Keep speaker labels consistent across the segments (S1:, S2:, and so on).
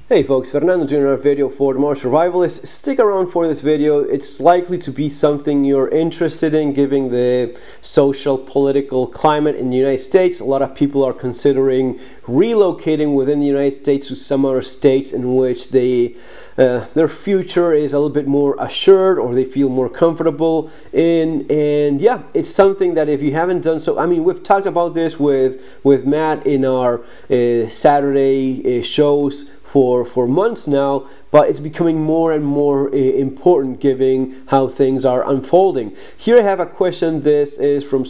S1: Hey folks, Fernando doing another video for the Modern Survivalist. Stick around for this video. It's likely to be something you're interested in, given the social, political climate in the United States. A lot of people are considering relocating within the United States to some other states in which their future is a little bit more assured, or they feel more comfortable in. And yeah, it's something that if you haven't done so, I mean, we've talked about this with Matt in our Saturday shows for months now, but it's becoming more and more important given how things are unfolding. Here I have a question. This is from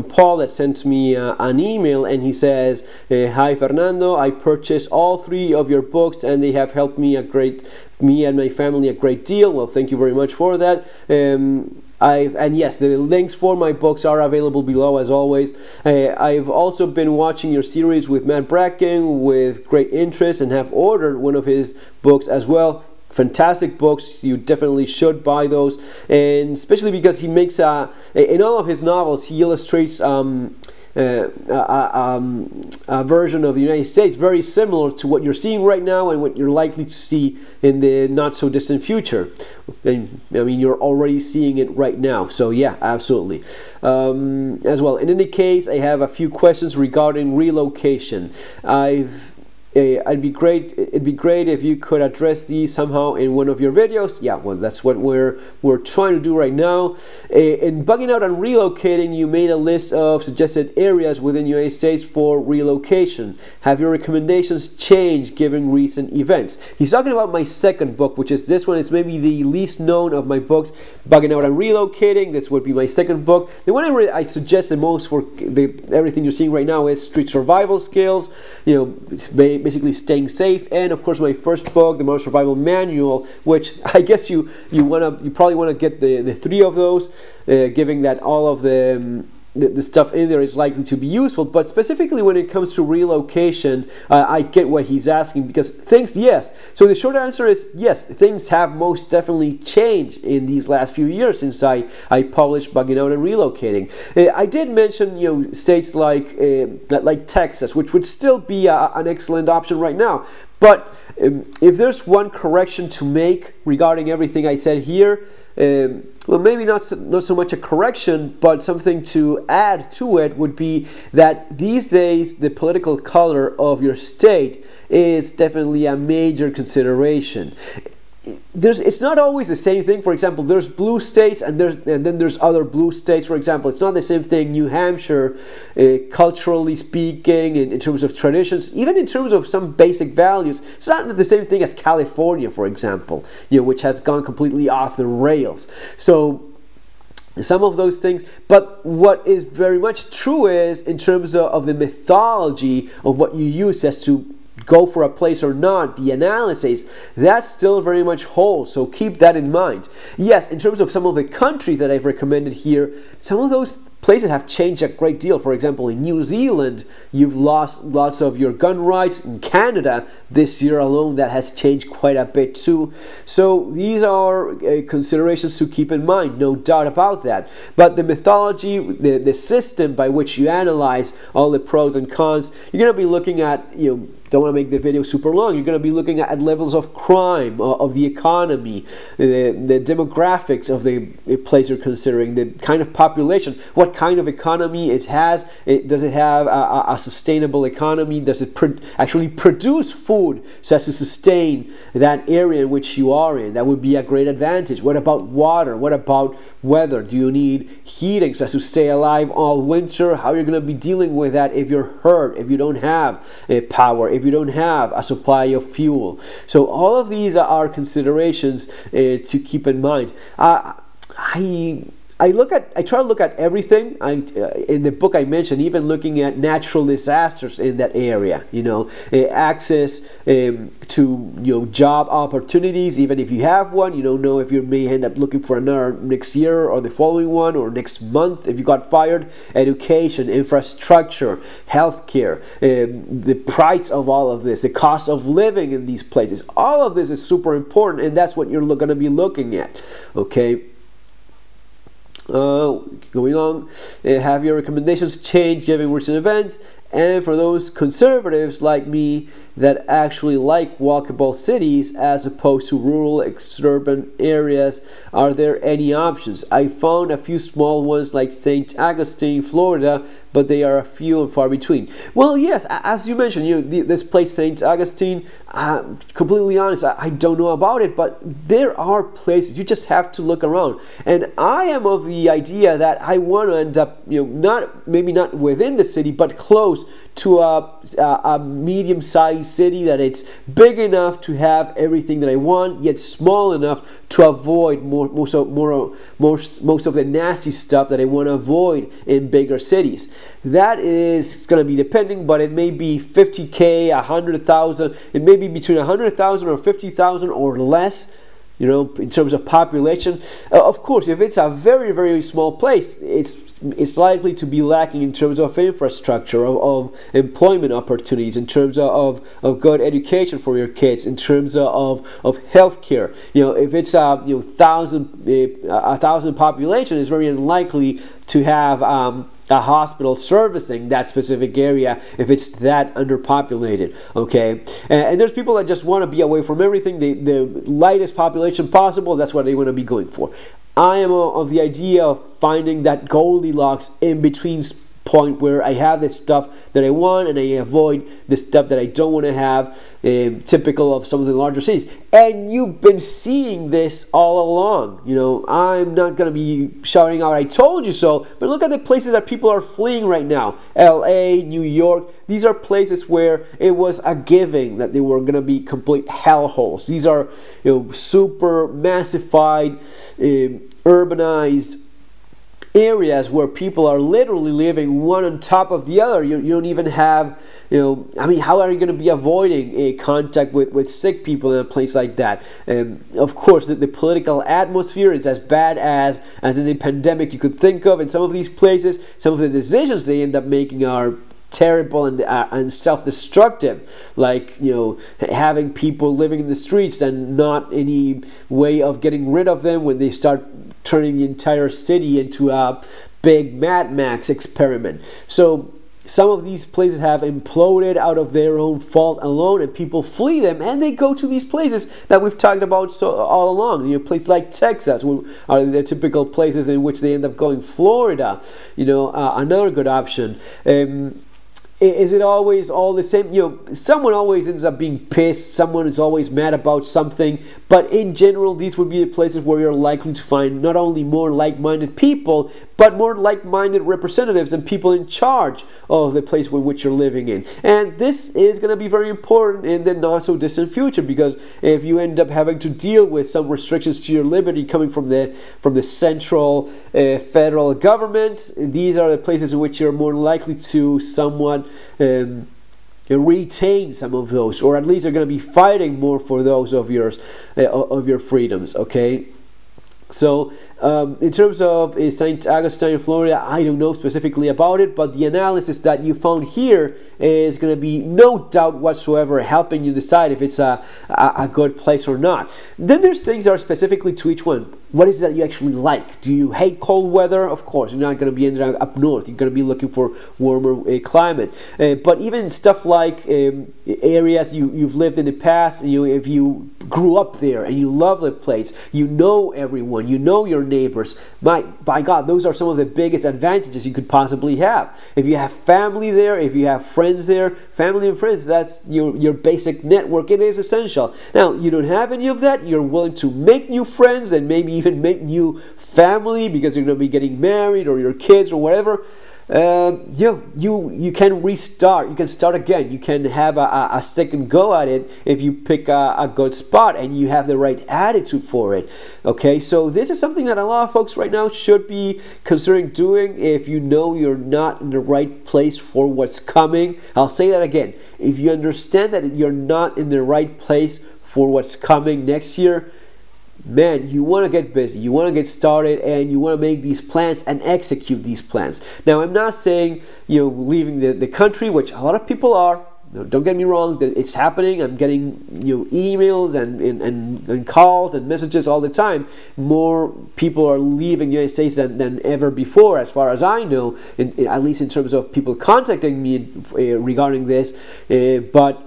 S1: Paul that sent me an email, and he says, "Hi Fernando, I purchased all 3 of your books and they have helped me and my family a great deal." Well, thank you very much for that. And yes, the links for my books are available below as always. I've also been watching your series with Matt Bracken with great interest and have ordered one of his books as well. Fantastic books, you definitely should buy those, and especially because he makes in all of his novels he illustrates a version of the United States very similar to what you're seeing right now and what you're likely to see in the not so distant future. And I mean, you're already seeing it right now, so yeah, absolutely. As well, in any case, I have a few questions regarding relocation. It'd be great if you could address these somehow in one of your videos. Yeah, well, that's what we're trying to do right now. In Bugging Out on Relocating, you made a list of suggested areas within the United States for relocation. Have your recommendations changed given recent events? He's talking about my second book, which is this one. It's maybe the least known of my books, Bugging Out on Relocating. This would be my second book. The one I suggest the most for everything you're seeing right now is street survival skills. You know, basically staying safe, and of course my first book, the Modern Survival Manual, which I guess you probably want to get the 3 of those, given that all of the stuff in there is likely to be useful. But specifically when it comes to relocation, I get what he's asking, because things, yes. So the short answer is yes, things have most definitely changed in these last few years since I published Bugging Out and Relocating. I did mention states like Texas, which would still be an excellent option right now. But if there's one correction to make regarding everything I said here, well, maybe not so much a correction, but something to add to it would be that these days the political color of your state is definitely a major consideration. It's not always the same thing. For example, there's blue states and then there's other blue states. For example, it's not the same thing. New Hampshire, culturally speaking, in terms of traditions, even in terms of some basic values, it's not the same thing as California, for example, which has gone completely off the rails. So some of those things, but what is very much true is, in terms of the methodology of what you use as to go for a place or not, the analysis, that still very much holds, so keep that in mind. Yes, in terms of some of the countries that I've recommended here, some of those places have changed a great deal. For example, in New Zealand, you've lost lots of your gun rights. In Canada, this year alone, that has changed quite a bit too. So these are considerations to keep in mind, no doubt about that. But the methodology, the system by which you analyze all the pros and cons, you're going to be looking at, don't want to make the video super long, you're going to be looking at levels of crime, of the economy, the demographics of the place you're considering, the kind of population, what kind of economy it has. Does it have a sustainable economy? Does it actually produce food so as to sustain that area in which you are in? That would be a great advantage. What about water? What about weather? Do you need heating so as to stay alive all winter? How are you going to be dealing with that if you're hurt, if you don't have power, if you don't have a supply of fuel? So all of these are considerations to keep in mind. I try to look at everything. In the book I mentioned, even looking at natural disasters in that area, access to job opportunities. Even if you have one, you don't know if you may end up looking for another next year or the following one or next month if you got fired. Education, infrastructure, healthcare, the price of all of this, the cost of living in these places. All of this is super important, and that's what you're going to be looking at. Okay. Going on, have your recommendations changed given recent events? And for those conservatives like me that actually like walkable cities as opposed to rural exurban areas, are there any options? I found a few small ones like St. Augustine, Florida, but they are few and far between. Well, yes, as you mentioned, this place, St. Augustine, completely honest, I don't know about it, but there are places. You just have to look around. And I am of the idea that I want to end up, maybe not within the city, but close to a medium-sized city that it's big enough to have everything that I want, yet small enough to avoid most of the nasty stuff that I want to avoid in bigger cities. That is going to be depending, but it may be 50K, 100,000. It may be between 100,000 or 50,000 or less. In terms of population. Of course, if it's a very, very small place, it's likely to be lacking in terms of infrastructure, of employment opportunities, in terms of good education for your kids, in terms of healthcare. If it's a 1,000 population, it's very unlikely to have a hospital servicing that specific area if it's that underpopulated. Okay, and there's people that just want to be away from everything, the lightest population possible. That's what they want to be going for. I am of the idea of finding that Goldilocks in between point where I have the stuff that I want and I avoid the stuff that I don't want to have, typical of some of the larger cities. And you've been seeing this all along. I'm not going to be shouting out, I told you so, but look at the places that people are fleeing right now. LA, New York, these are places where it was a given that they were going to be complete hellholes. These are super massified, urbanized areas where people are literally living one on top of the other. You don't even have, how are you going to be avoiding a contact with sick people in a place like that? Of course, the political atmosphere is as bad as any pandemic you could think of in some of these places. Some of the decisions they end up making are terrible and self-destructive, like having people living in the streets and not any way of getting rid of them when they start turning the entire city into a big Mad Max experiment. So some of these places have imploded out of their own fault alone, and people flee them, and they go to these places that we've talked about all along. Places like Texas are the typical places in which they end up going. Florida, another good option. Is it always all the same? Someone always ends up being pissed. Someone is always mad about something. But in general, these would be the places where you're likely to find not only more like-minded people, but more like-minded representatives and people in charge of the place in which you're living in. And this is going to be very important in the not-so-distant future, because if you end up having to deal with some restrictions to your liberty coming from the central federal government, these are the places in which you're more likely to somewhat retain some of those, or at least are going to be fighting more for those of your freedoms. Okay. So in terms of St. Augustine, Florida, I don't know specifically about it, but the analysis that you found here is going to be no doubt whatsoever helping you decide if it's a good place or not. Then there's things that are specifically to each one. What is it that you actually like? Do you hate cold weather? Of course, you're not going to be ending up north. You're going to be looking for warmer climate. But even stuff like areas you've lived in the past, if you grew up there and you love the place, you know everyone, you know your neighbors. By God, those are some of the biggest advantages you could possibly have. If you have family there, if you have friends there, family and friends, that's your basic network. It is essential. Now, you don't have any of that. You're willing to make new friends and maybe even make new family because you're going to be getting married or your kids or whatever. You can restart. You can start again. You can have a second go at it if you pick a good spot and you have the right attitude for it. Okay, so this is something that a lot of folks right now should be considering doing if you know you're not in the right place for what's coming. I'll say that again. If you understand that you're not in the right place for what's coming next year, man, you want to get busy, you want to get started, and you want to make these plans and execute these plans. Now, I'm not saying leaving the country, which a lot of people are. Don't get me wrong, that it's happening. I'm getting emails and calls and messages all the time. More people are leaving the United States than ever before, as far as I know, at least in terms of people contacting me regarding this. But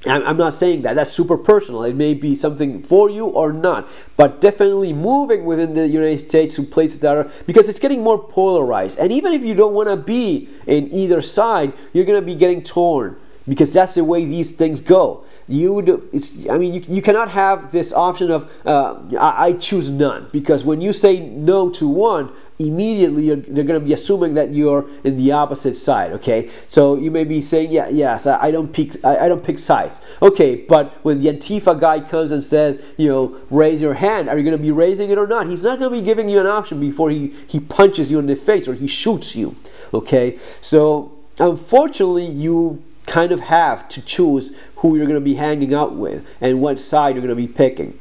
S1: I'm not saying that. That's super personal. It may be something for you or not. But definitely moving within the United States to places that are, because it's getting more polarized. And even if you don't want to be in either side, you're going to be getting torn, because that's the way these things go. You cannot have this option of I choose none, because when you say no to one, immediately they're going to be assuming that you're in the opposite side. Okay, so you may be saying, yes, I don't pick sides. Okay, but when the Antifa guy comes and says, raise your hand, are you going to be raising it or not? He's not going to be giving you an option before he punches you in the face or he shoots you. Okay, so unfortunately, you kind of have to choose who you're going to be hanging out with and what side you're going to be picking.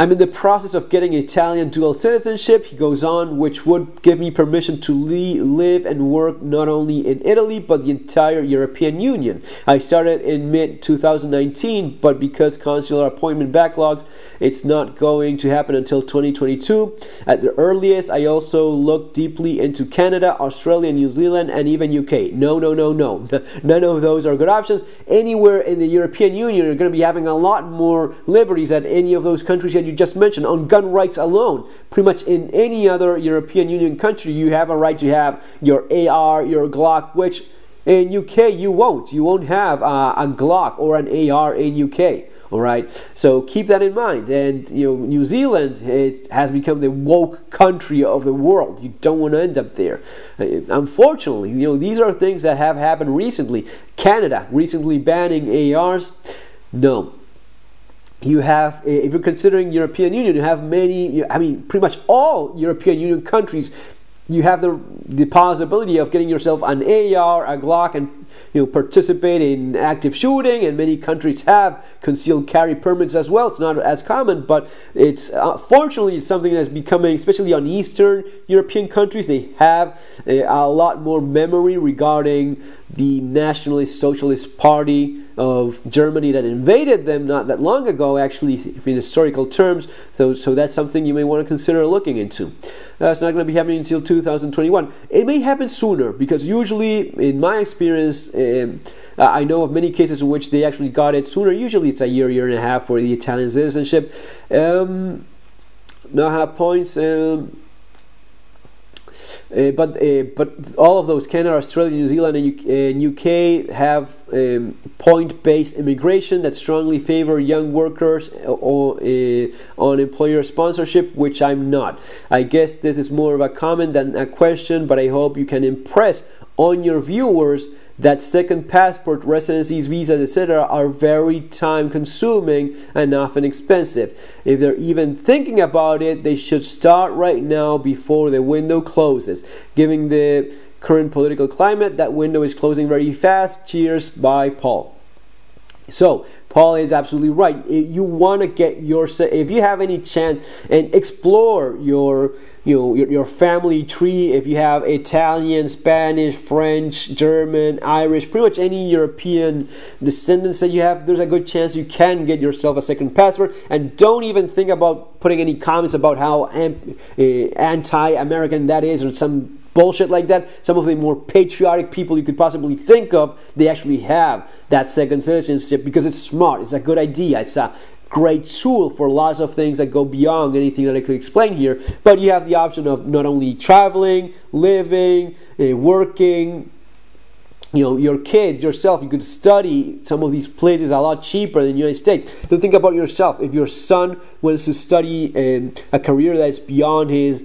S1: I'm in the process of getting Italian dual citizenship, he goes on, which would give me permission to live and work not only in Italy, but the entire European Union. I started in mid-2019, but because consular appointment backlogs, it's not going to happen until 2022. At the earliest, I also looked deeply into Canada, Australia, New Zealand, and even UK. No. None of those are good options. Anywhere in the European Union, you're going to be having a lot more liberties than any of those countries that you just mentioned on gun rights alone. Pretty much in any other European Union country, you have a right to have your AR, your Glock, which in UK you won't. You won't have a Glock or an AR in UK. All right, so keep that in mind. And New Zealand has become the woke country of the world. You don't want to end up there. Unfortunately, these are things that have happened recently. Canada recently banning ARs. No. You have, if you're considering European Union, you have many, pretty much all European Union countries, you have the possibility of getting yourself an AR, a Glock, and participate in active shooting. And many countries have concealed carry permits as well. It's not as common, but it's fortunately it's something that's becoming, especially on Eastern European countries, they have a lot more memory regarding the Nationalist Socialist Party of Germany that invaded them not that long ago, actually, in historical terms. So that's something you may want to consider looking into. It's not going to be happening until 2021. It may happen sooner, because usually, in my experience, I know of many cases in which they actually got it sooner. Usually it's a year and a half for the Italian citizenship. Now I have points. But all of those, Canada, Australia, New Zealand, and UK have point-based immigration that strongly favor young workers on employer sponsorship, which I'm not. I guess this is more of a comment than a question, but I hope you can impress on your viewers that second passport, residencies, visas, etc. are very time-consuming and often expensive. If they're even thinking about it, they should start right now before the window closes. Given the current political climate, that window is closing very fast. Cheers, bye, Paul. So Paul is absolutely right. You want to get if you have any chance, and explore your family tree. If you have Italian, Spanish, French, German, Irish, pretty much any European descendants that you have, there's a good chance you can get yourself a second passport. And don't even think about putting any comments about how anti-American that is, or some bullshit like that. Some of the more patriotic people you could possibly think of, they actually have that second citizenship, because it's smart, it's a good idea, it's a great tool for lots of things that go beyond anything that I could explain here. But you have the option of not only traveling, living, working, your kids, yourself, you could study some of these places a lot cheaper than the United States. Don't think about yourself. If your son wants to study a career that's beyond his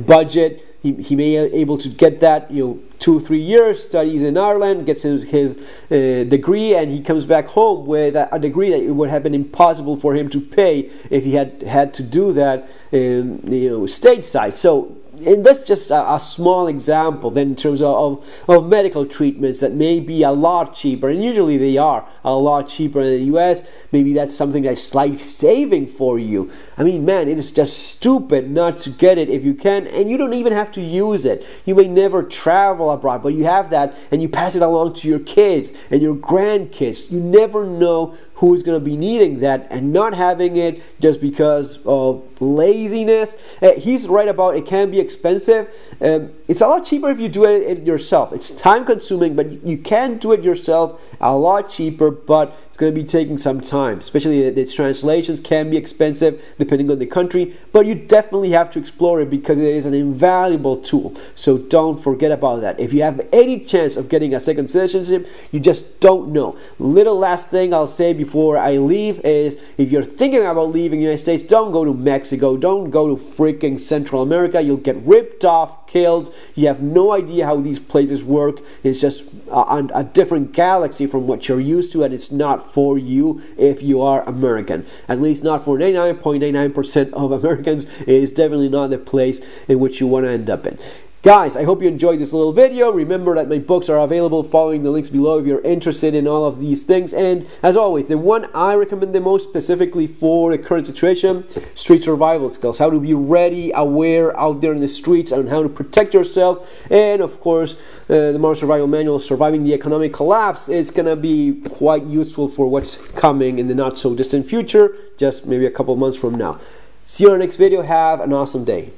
S1: budget, he may be able to get that, 2-3 years, studies in Ireland, gets his degree, and he comes back home with a degree that it would have been impossible for him to pay if he had to do that stateside. So, and that's just a small example. Then in terms of medical treatments that may be a lot cheaper, and usually they are a lot cheaper in the US, maybe that's something that's life-saving for you. I mean, man, it is just stupid not to get it if you can, and you don't even have to use it. You may never travel abroad, but you have that, and you pass it along to your kids and your grandkids. You never know who's going to be needing that, and not having it just because of laziness. He's right about it can be expensive. It's a lot cheaper if you do it yourself. It's time consuming, but you can do it yourself a lot cheaper, but it's going to be taking some time, especially its translations can be expensive depending on the country, but you definitely have to explore it because it is an invaluable tool. So don't forget about that. If you have any chance of getting a second citizenship, you just don't know. Little last thing I'll say before I leave is, if you're thinking about leaving the United States, don't go to Mexico, don't go to freaking Central America. You'll get ripped off, killed. You have no idea how these places work. It's just a different galaxy from what you're used to, and it's not for you if you are American. At least not for 99.99% of Americans. It is definitely not the place in which you want to end up in. Guys, I hope you enjoyed this little video. Remember that my books are available following the links below if you're interested in all of these things. And as always, the one I recommend the most specifically for the current situation, street survival skills. How to be ready, aware out there in the streets, and how to protect yourself. And of course, the Modern Survival Manual, Surviving the Economic Collapse, is going to be quite useful for what's coming in the not so distant future, just maybe a couple months from now. See you in our next video. Have an awesome day.